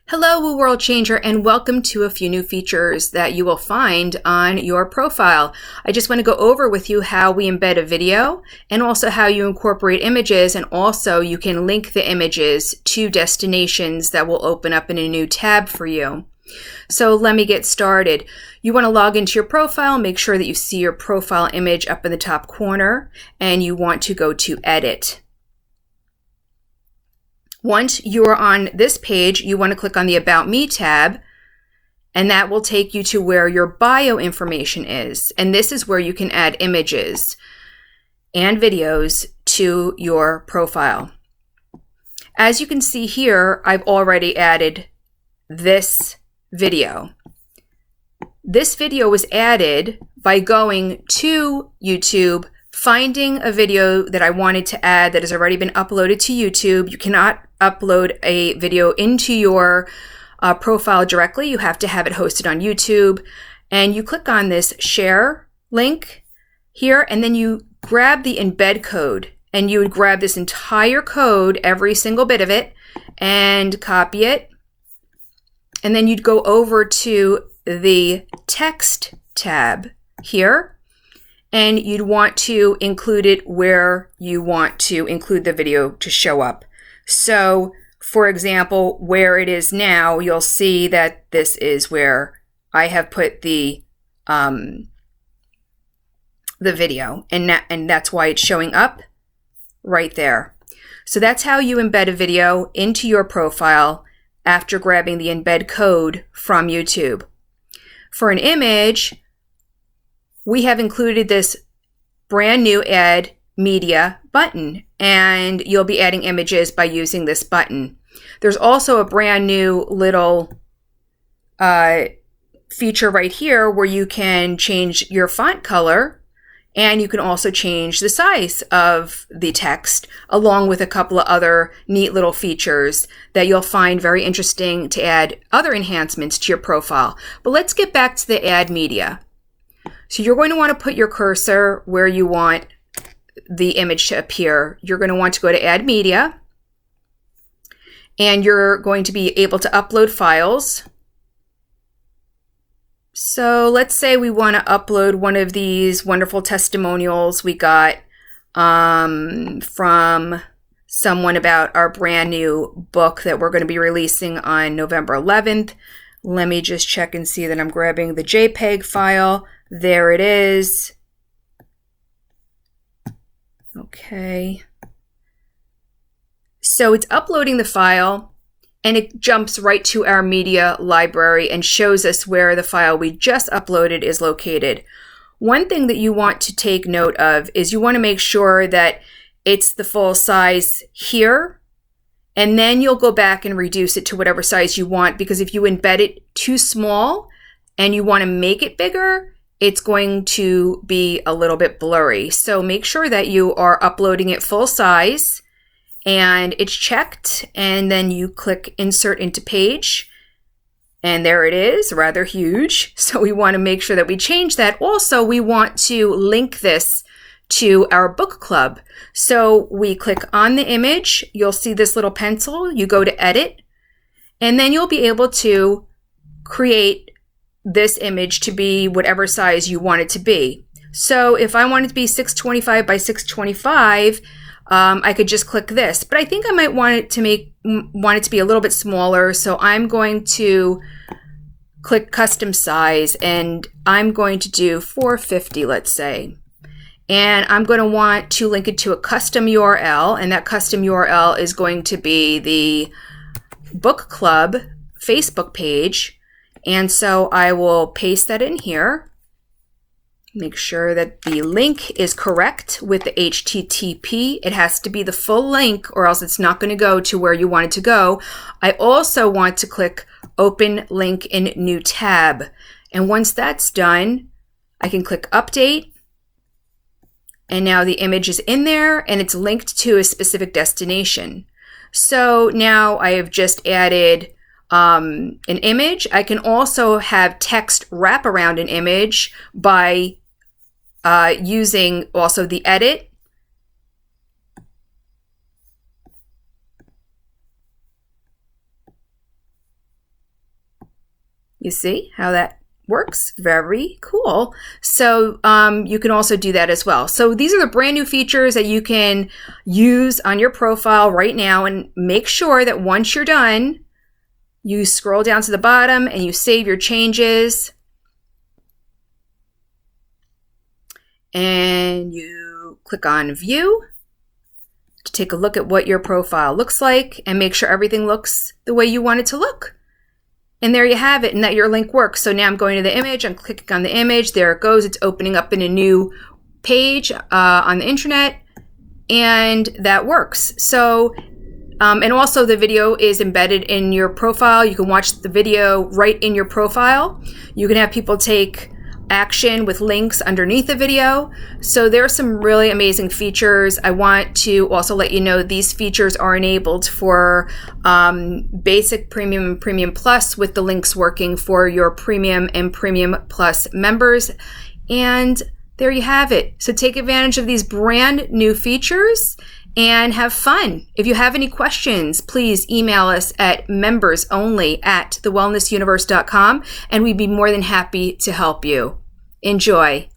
Hello, Woo World Changer, and welcome to a few new features that you will find on your profile. I just want to go over with you how we embed a video and also how you incorporate images, and also you can link the images to destinations that will open up in a new tab for you. So let me get started. You want to log into your profile, make sure that you see your profile image up in the top corner, and you want to go to Edit. Once you're on this page, you want to click on the About Me tab, and that will take you to where your bio information is. And this is where you can add images and videos to your profile. As you can see here, I've already added this video. This video was added by going to YouTube, finding a video that I wanted to add that has already been uploaded to YouTube. You cannot upload a video into your profile directly. You have to have it hosted on YouTube. And you click on this share link here, and then you grab the embed code. And you would grab this entire code, every single bit of it, and copy it. And then you'd go over to the text tab here, and you'd want to include it where you want to include the video to show up. So, for example, where it is now, you'll see that this is where I have put the video, and that's why it's showing up right there. So that's how you embed a video into your profile after grabbing the embed code from YouTube. For an image, we have included this brand new Add Media button, and you'll be adding images by using this button. There's also a brand new little feature right here where you can change your font color, and you can also change the size of the text, along with a couple of other neat little features that you'll find very interesting to add other enhancements to your profile. But let's get back to the Add Media. So you're going to want to put your cursor where you want the image to appear. You're going to want to go to Add Media, and you're going to be able to upload files. So let's say we want to upload one of these wonderful testimonials we got from someone about our brand new book that we're going to be releasing on November 11th. Let me just check and see that I'm grabbing the JPEG file. There it is. Okay. So it's uploading the file, and it jumps right to our media library and shows us where the file we just uploaded is located. One thing that you want to take note of is you want to make sure that it's the full size here, and then you'll go back and reduce it to whatever size you want, because if you embed it too small and you want to make it bigger, it's going to be a little bit blurry. So make sure that you are uploading it full size and it's checked, and then you click Insert into Page, and there it is, rather huge. So we want to make sure that we change that. Also, we want to link this to our book club. So we click on the image, you'll see this little pencil, you go to Edit, and then you'll be able to create this image to be whatever size you want it to be. So if I want it to be 625 by 625, I could just click this, but I think I might want it to be a little bit smaller. So I'm going to click Custom Size, and I'm going to do 450, let's say. And I'm going to want to link it to a custom URL, and that custom URL is going to be the book club Facebook page. And so I will paste that in here. Make sure that the link is correct with the HTTP. It has to be the full link, or else it's not going to go to where you want it to go. I also want to click Open Link in New Tab. And once that's done, I can click Update. And now the image is in there, and it's linked to a specific destination. So now I have just added an image. I can also have text wrap around an image by using also the Edit You see how that works? Very cool. So you can also do that as well. So these are the brand new features that you can use on your profile right now, and make sure that once you're done, you scroll down to the bottom and you save your changes. And you click on View to take a look at what your profile looks like and make sure everything looks the way you want it to look. And there you have it, and that your link works. So now I'm going to the image, I'm clicking on the image, there it goes, it's opening up in a new page on the internet, and that works. So, and also the video is embedded in your profile. You can watch the video right in your profile. You can have people take action with links underneath the video. So there are some really amazing features. I want to also let you know these features are enabled for basic, premium, and premium plus, with the links working for your premium and premium plus members. And there you have it. So take advantage of these brand new features and have fun. If you have any questions, please email us at membersonly@thewellnessuniverse.com, and we'd be more than happy to help you. Enjoy.